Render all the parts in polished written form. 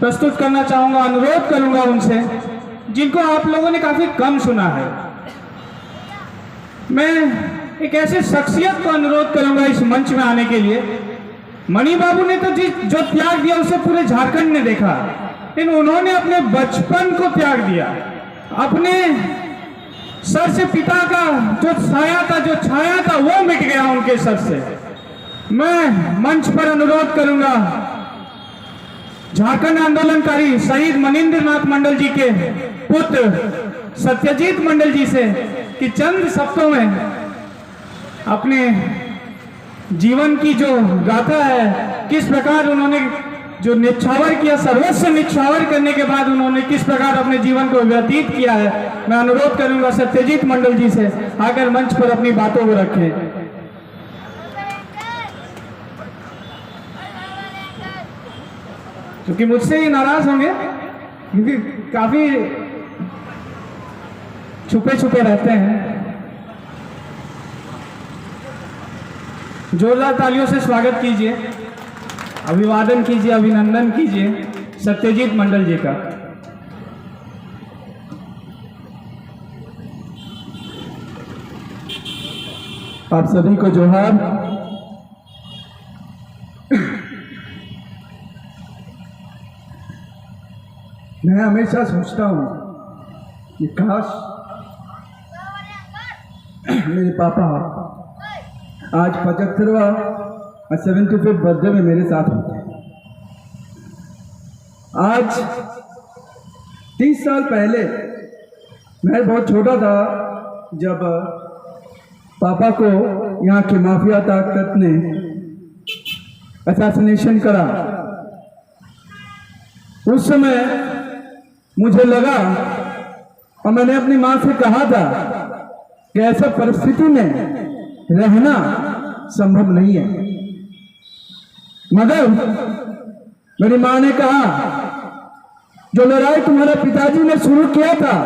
प्रस्तुत करना चाहूँगा, अनुरोध करूँगा उनसे, जिनको आप लोगों ने काफ़ी कम सुना है। मैं एक ऐसे शख्सियत को अनुरोध करूँगा इस मंच में आने के लिए। मणि बाबू ने तो जो त्याग दिया उसे पूरे झारखंड ने देखा, लेकिन उन्होंने अपने बचपन को त्याग दिया। अपने सर से पिता का जो साया था, जो छाया था, वो मिट गया उनके सर से। मैं मंच पर अनुरोध करूंगा झारखंड आंदोलनकारी शहीद मनिंद्र नाथ मंडल जी के पुत्र सत्यजीत मंडल जी से कि चंद शब्दों में अपने जीवन की जो गाथा है, किस प्रकार उन्होंने जो निछावर किया, सर्वस्व निछावर करने के बाद उन्होंने किस प्रकार अपने जीवन को व्यतीत किया है, मैं अनुरोध करूंगा सत्यजीत मंडल जी से आकर मंच पर अपनी बातों को रखें। क्योंकि मुझसे ये नाराज होंगे, क्योंकि काफी छुपे छुपे रहते हैं। जोरदार तालियों से स्वागत कीजिए, अभिवादन कीजिए, अभिनंदन कीजिए सत्यजीत मंडल जी का। आप सभी को जोहार। मैं हमेशा सोचता हूँ कि काश मेरे पापा आज 75वां और 75th बर्थडे में मेरे साथ होते हैं। आज 30 साल पहले मैं बहुत छोटा था जब पापा को यहाँ की माफिया ताकत ने असैसिनेशन करा। उस समय मुझे लगा और मैंने अपनी माँ से कहा था कि ऐसा परिस्थिति में रहना संभव नहीं है, मगर मेरी माँ ने कहा जो लड़ाई तुम्हारे पिताजी ने शुरू किया था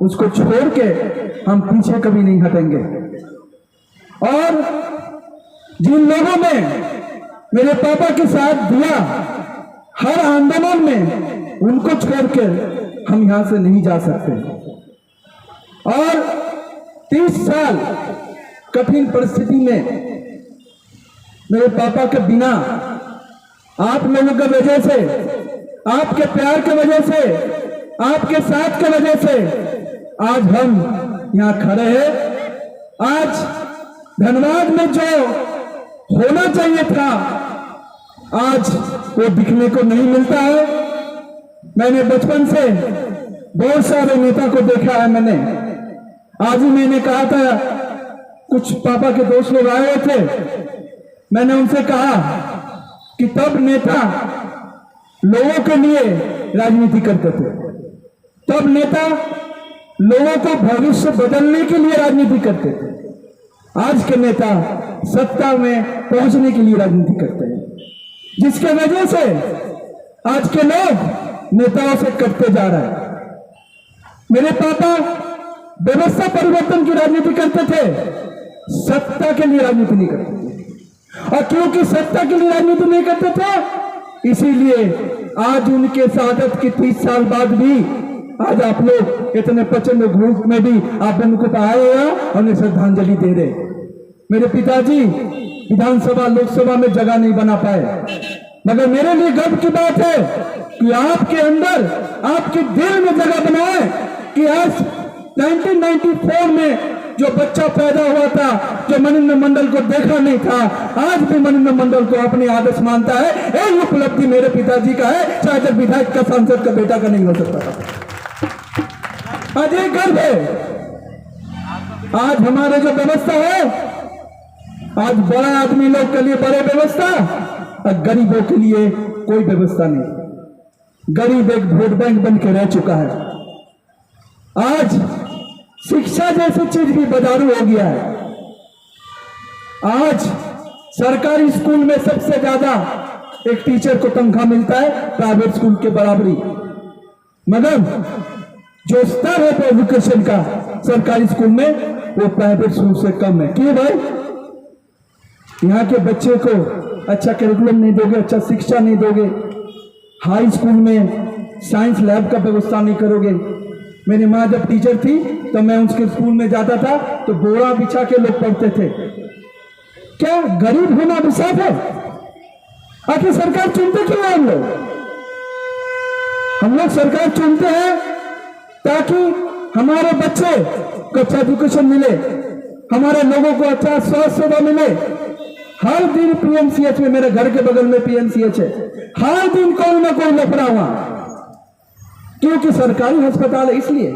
उसको छोड़ के हम पीछे कभी नहीं हटेंगे। और जिन लोगों ने मेरे पापा के साथ दिया हर आंदोलन में, उनको छोड़ के हम यहां से नहीं जा सकते। और 30 साल कठिन परिस्थिति में मेरे पापा के बिना, आप लोगों की वजह से, आपके प्यार की वजह से, आपके साथ की वजह से आज हम यहाँ खड़े हैं। आज धनबाद में जो होना चाहिए था आज वो दिखने को नहीं मिलता है। मैंने बचपन से बहुत सारे नेता को देखा है। मैंने आज ही मैंने कहा था, कुछ पापा के दोस्त लोग आए थे, मैंने उनसे कहा कि तब नेता लोगों के लिए राजनीति करते थे, तब नेता लोगों को भविष्य बदलने के लिए राजनीति करते थे। आज के नेता सत्ता में पहुंचने के लिए राजनीति करते हैं, जिसके वजह से आज के लोग नेताओं से कटते जा रहे हैं। मेरे पापा व्यवस्था परिवर्तन की राजनीति करते थे, सत्ता के लिए राजनीति नहीं करते थे। और क्योंकि सत्ता के लिए राजनीति नहीं करते थे, इसीलिए आज उनके शहादत के 30 साल बाद भी आज आप लोग इतने प्रचंड ग्रुप में भी आप उनको पाए और उन्हें श्रद्धांजलि दे रहे। मेरे पिताजी विधानसभा लोकसभा में जगह नहीं बना पाए, मगर मेरे लिए गर्व की बात है कि आपके अंदर, आपके दिल में जगह बनाए कि आज 1994 में जो बच्चा पैदा हुआ था, जो मनिंद्र मंडल को देखा नहीं था, आज भी मनिंद्र मंडल को अपनी आदर्श मानता है। ये उपलब्धि मेरे पिताजी का है, शायद विधायक का, सांसद का बेटा का नहीं हो सकता था। आज एक गर्व है। आज हमारे जो व्यवस्था है, आज बड़ा आदमी लोग के लिए बड़े व्यवस्था और गरीबों के लिए कोई व्यवस्था नहीं। गरीब एक वोट बैंक बन के रह चुका है। आज शिक्षा जैसी चीज भी बाजारू हो गया है। आज सरकारी स्कूल में सबसे ज्यादा एक टीचर को तनख्वाह मिलता है प्राइवेट स्कूल के बराबरी, मगर जो स्तर है एजुकेशन का सरकारी स्कूल में वो प्राइवेट स्कूल से कम है। क्यों भाई? यहाँ के बच्चे को अच्छा करिकुलम नहीं दोगे, अच्छा शिक्षा नहीं दोगे, हाई स्कूल में साइंस लैब का व्यवस्था नहीं करोगे। मेरी माँ जब टीचर थी तो मैं उसके स्कूल में जाता था तो बोरा बिछा के लोग पढ़ते थे। क्या गरीब होना अभिशाप है? आखिर सरकार चुनते क्यों हैं हम लोग सरकार चुनते हैं ताकि हमारे बच्चे को अच्छा एजुकेशन मिले, हमारे लोगों को अच्छा स्वास्थ्य सेवा मिले। हर दिन पीएमसीएच में, मेरे घर के बगल में पीएमसीएच है, हर दिन कोई ना कोई लफड़ा हुआ, क्योंकि सरकारी अस्पताल है इसलिए।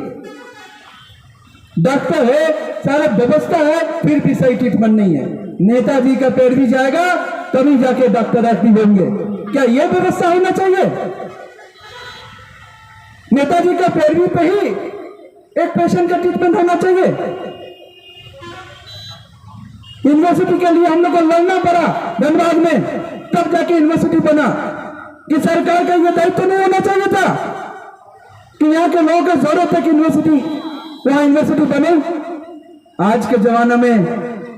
डॉक्टर है, सारा व्यवस्था है, फिर भी सही ट्रीटमेंट नहीं है। नेताजी का पेड़ भी जाएगा तभी जाके डॉक्टर एक्टिव होंगे। क्या यह व्यवस्था होना चाहिए? नेताजी का पैरवी पे ही एक पेशेंट का ट्रीटमेंट होना चाहिए। यूनिवर्सिटी के लिए हम लोग को लड़ना पड़ा धनबाद में, तब जाके यूनिवर्सिटी बना। कि सरकार का यह दायित्व तो नहीं होना चाहिए था कि यहाँ के लोगों को जरूरत है कि यूनिवर्सिटी, वहां यूनिवर्सिटी बने। आज के जमाने में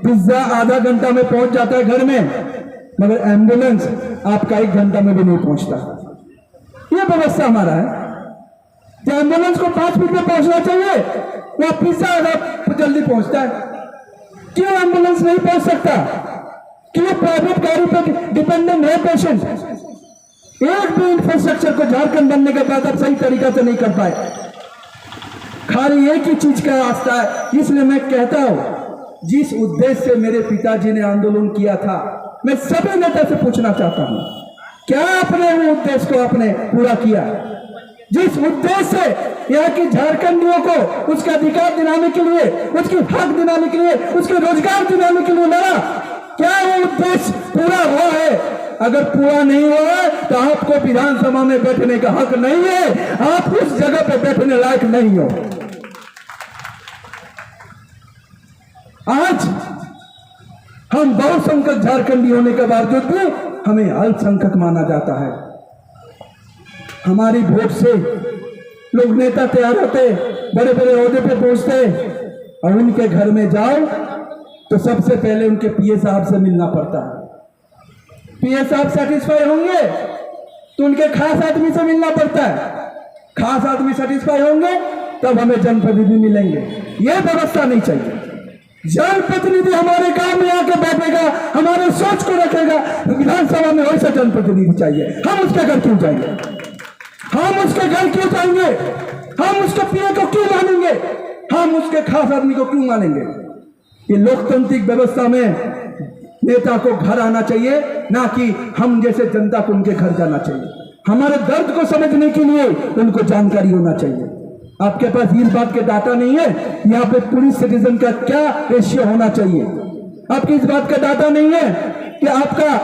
पिज्जा आधा घंटा में पहुंच जाता है घर में, मगर एम्बुलेंस आपका 1 घंटा में भी नहीं पहुंचता। यह व्यवस्था हमारा है। एम्बुलेंस को 5 मिनट में पहुंचना चाहिए, वह पिज्जा आधा जल्दी पहुंचता है। क्यों एम्बुलेंस नहीं पहुंच सकता? क्यों प्राइवेट गाड़ी पर डिपेंडेंट है पेशेंट? एक भी इंफ्रास्ट्रक्चर को झारखंड बनने के बाद अब सही तरीका से नहीं कर पाए। खाली एक ही चीज का रास्ता है। इसलिए मैं कहता हूं, जिस उद्देश्य से मेरे पिताजी ने आंदोलन किया था, मैं सभी नेता से पूछना चाहता हूं, क्या आपने वो उद्देश्य को आपने पूरा किया? जिस उद्देश्य से यहाँ की झारखंडियों को उसका अधिकार दिलाने के लिए, उसकी हक दिलाने के लिए, उसके रोजगार दिलाने के लिए लड़ा, क्या वो उद्देश्य पूरा हुआ है? अगर पूरा नहीं हुआ है तो आपको विधानसभा में बैठने का हक नहीं है, आप उस जगह पे बैठने लायक नहीं हो। आज हम बहुसंख्यक झारखंडी होने के बावजूद भी हमें अल्पसंख्यक माना जाता है। हमारी वोट से लोग नेता तैयार होते, बड़े बड़े ओहदे पे पहुंचते, और उनके घर में जाओ तो सबसे पहले उनके पीए साहब से मिलना पड़ता है। पीए साहब सेटिस्फाई होंगे तो उनके खास आदमी से मिलना पड़ता है। खास आदमी सेटिस्फाई होंगे तब हमें जनप्रतिनिधि मिलेंगे। यह व्यवस्था नहीं चाहिए। जनप्रतिनिधि हमारे गांव में आके बैठेगा, हमारे सोच को रखेगा। विधानसभा में वैसा जनप्रतिनिधि चाहिए। हम उसके घर क्यों जाएंगे? हम उसके घर क्यों जाएंगे? हम उसके पीए को क्यों मानेंगे? हम उसके खास आदमी को क्यों मानेंगे? ये लोकतांत्रिक व्यवस्था में नेता को घर आना चाहिए, ना कि हम जैसे जनता को उनके घर जाना चाहिए। हमारे दर्द को समझने के लिए उनको जानकारी होना चाहिए। आपके पास इस बात के डाटा नहीं है यहाँ पे पुलिस सिटीजन का क्या रेशियो होना चाहिए। आपकी इस बात का डाटा नहीं है कि आपका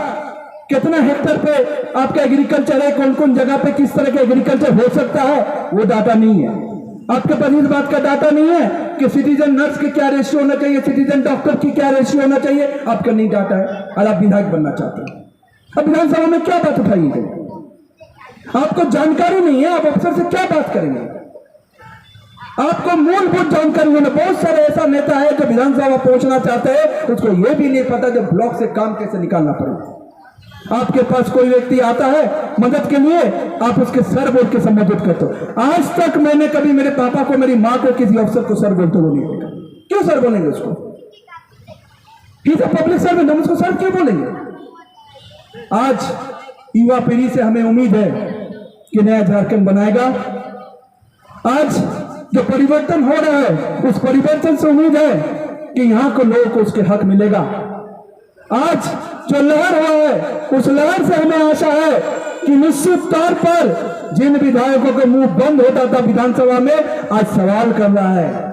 कितना हेक्टर पे आपका एग्रीकल्चर है, कौन कौन जगह पे किस तरह का एग्रीकल्चर हो सकता है, वो डाटा नहीं है। आपके पास इस बात का डाटा नहीं है कि सिटीजन नर्स की क्या रेशियो होना चाहिए, सिटीजन डॉक्टर की क्या रेशियो होना चाहिए, आपका नहीं डाटा है। और आप विधायक बनना चाहते हैं। अब विधानसभा में क्या बात उठाएंगे? आपको जानकारी नहीं है, आप अफसर से क्या बात करेंगे? आपको मूलभूत जानकारी होना। बहुत सारे ऐसा नेता है जो विधानसभा पहुंचना चाहते हैं, उसको यह भी नहीं पता कि ब्लॉक से काम कैसे निकालना पड़ेगा। आपके पास कोई व्यक्ति आता है मदद के लिए, आप उसके सर बोल के संबोधित करते हो। आज तक मैंने कभी मेरे पापा को, मेरी माँ को, किसी अफसर को सर बोलते हुए नहीं देखा। क्यों सर बोलेंगे उसको? ही तो पब्लिक सर्वेंट, हम उसको सर क्यों बोलेंगे? आज युवा पीढ़ी से हमें उम्मीद है कि नया झारखंड बनाएगा। आज जो परिवर्तन हो रहा है, उस परिवर्तन से उम्मीद है कि यहाँ के लोगों को उसके हक मिलेगा। आज जो लहर हुआ है, उस लहर से हमें आशा है कि निश्चित तौर पर जिन विधायकों के मुंह बंद होता था विधानसभा में, आज सवाल कर रहा है।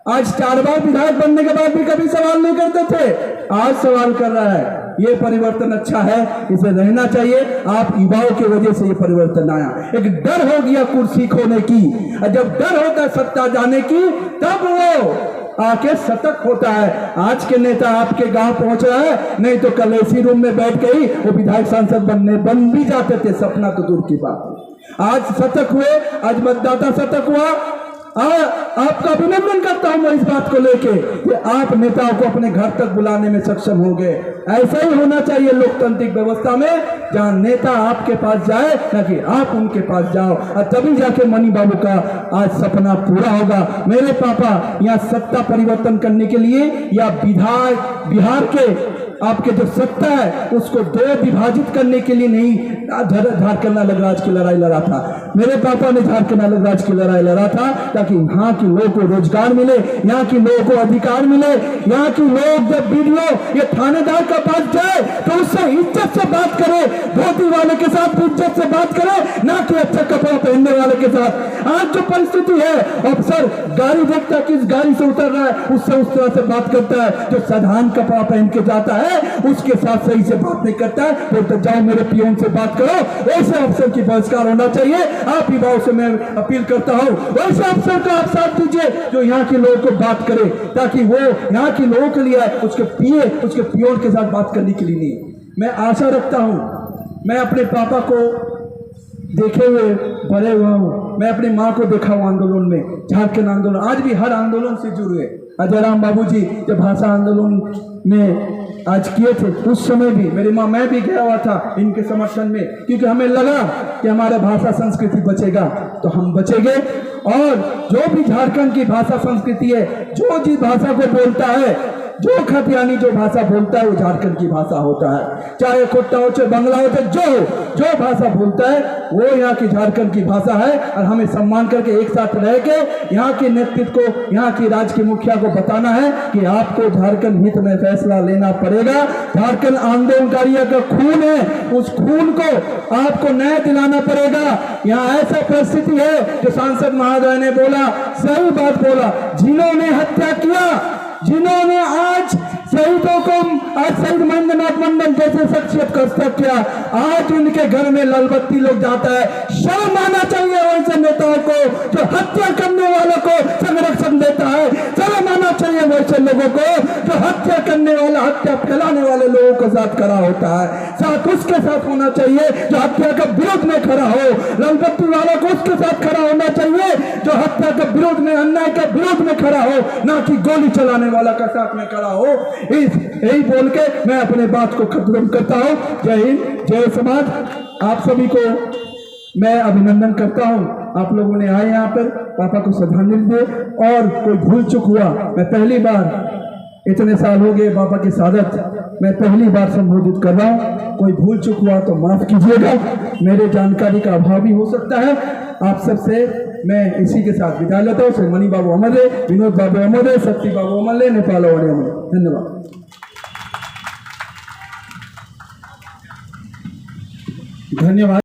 आज 4 बार विधायक बनने के बाद भी कभी सवाल नहीं करते थे, आज सवाल कर रहा है। ये परिवर्तन अच्छा है, इसे रहना चाहिए। आप युवाओं की वजह से ये परिवर्तन आया। एक डर हो गया कुर्सी खोने की, और जब डर होता है सत्ता जाने की, तब वो आके सतर्क होता है। आज के नेता आपके गांव पहुंच रहा है, नहीं तो कल एसी रूम में बैठ के ही वो विधायक सांसद बन भी जाते थे, सपना तो दूर की बात है। आज सतर्क हुए, आज मतदाता सतर्क हुआ, आपका अभिनंदन करता हूं मैं इस बात को लेके कि आप नेताओं को अपने घर तक बुलाने में सक्षम हो गए। ऐसा ही होना चाहिए लोकतांत्रिक व्यवस्था में, जहां नेता आपके पास जाए ना कि आप उनके पास जाओ, और तभी जाके मनी बाबू का आज सपना पूरा होगा। मेरे पापा यहाँ सत्ता परिवर्तन करने के लिए या बिहार के आपके जो सत्ता है उसको दो विभाजित करने के लिए नहीं झारखंड अलग राज्य की लड़ाई लड़ा था। मेरे पापा ने झारखंड अलग राज्य की लड़ाई लड़ा था ताकि यहाँ के लोगों को रोजगार मिले, यहाँ के लोगों को अधिकार मिले, यहाँ के लोग जब वीडियो ये थानेदार का पास जाए तो उससे इज्जत से बात करे, धोती वाले के साथ भी इज्जत से बात करे, ना कि अच्छा कपड़ा पहनने वाले के साथ। आज जो परिस्थिति है, अफसर गाड़ी देखता है किस गाड़ी से उतर रहा है उससे उस तरह से बात करता है, जो साधारण कपड़ा पहन के जाता है उसके साथ सही से बात नहीं करता है, बोलते जाओ मेरे पियोन से बात करो। ऐसे अफसर की बहिष्कार होना चाहिए। आप युवाओं से मैं अपील करता हूं वैसे अफसर का आप साथ दीजिए जो यहाँ के लोगों को बात करे, ताकि वो यहाँ के लोगों के लिए उसके पियोन के साथ बात करने के लिए नहीं। मैं आशा रखता हूं, मैं अपने पापा को देखे हुए बड़े हुआ हूँ, मैं अपनी माँ को देखा हूँ आंदोलन में, झारखंड आंदोलन, आज भी हर आंदोलन से जुड़े। अजय राम बाबूजी जब भाषा आंदोलन में आज किए थे उस समय भी मेरी माँ, मैं भी गया हुआ था इनके समर्थन में, क्योंकि हमें लगा कि हमारा भाषा संस्कृति बचेगा तो हम बचेंगे। और जो भी झारखंड की भाषा संस्कृति है, जो जिस भाषा को बोलता है, जो खतियानी जो भाषा बोलता है वो झारखंड की भाषा होता है, चाहे खोटा हो चाहे बंगला हो चाहे जो भाषा बोलता है वो यहाँ की झारखंड की भाषा है। और हमें सम्मान करके एक साथ रह के यहाँ के नेतृत्व को, यहाँ की राज्य के मुखिया को बताना है कि आपको झारखंड हित में फैसला लेना पड़ेगा। झारखंड आंदोलनकारियों का खून है, उस खून को आपको न्याय दिलाना पड़ेगा। यहाँ ऐसा परिस्थिति है जो सांसद महोदय ने बोला, सही बात बोला, जिन्होंने हत्या किया, जिन्होंने आज शहीदों को, आज शहीद महेंद्रनाथ मंडल जैसे शख्सियत का हत्या किया, आज उनके घर में ललबत्ती लोग जाता है। शर्म आना चाहिए वैसे नेताओं को जो हत्या करने वालों को संरक्षण देता है, शर्म आना चाहिए वैसे लोगों को जो हत्या करने वाला, हत्या फैलाने वाले लोगों के साथ खड़ा होता है। साथ उसके साथ होना चाहिए जो हत्या के विरोध में खड़ा हो, ललबत्ती वालों को उसके साथ खड़ा होना चाहिए जो हत्या के विरोध में, अन्याय के विरोध में खड़ा हो, ना कि गोली चलाने वाला का साथ में खड़ा हो। यही बोल के मैं अपने बात को खत्म करता हूं। जय हिंद, जय समाज। आप सभी को मैं अभिनंदन करता हूं, आप लोगों ने आए यहाँ पर पापा को श्रद्धांजलि दे। और कोई भूल चूक हुआ, मैं पहली बार, इतने साल हो गए पापा की शहादत, मैं पहली बार संबोधित कर रहा हूँ, कोई भूल चूक हुआ तो माफ कीजिएगा, मेरे जानकारी का अभाव भी हो सकता है। आप सबसे मैं इसी के साथ विदा लेता हूँ। श्री मणि बाबू अमर रहे, विनोद बाबू अमर रहे, शक्ति बाबू अमर रहे, नेपाल अमर। धन्यवाद। धन्यवाद।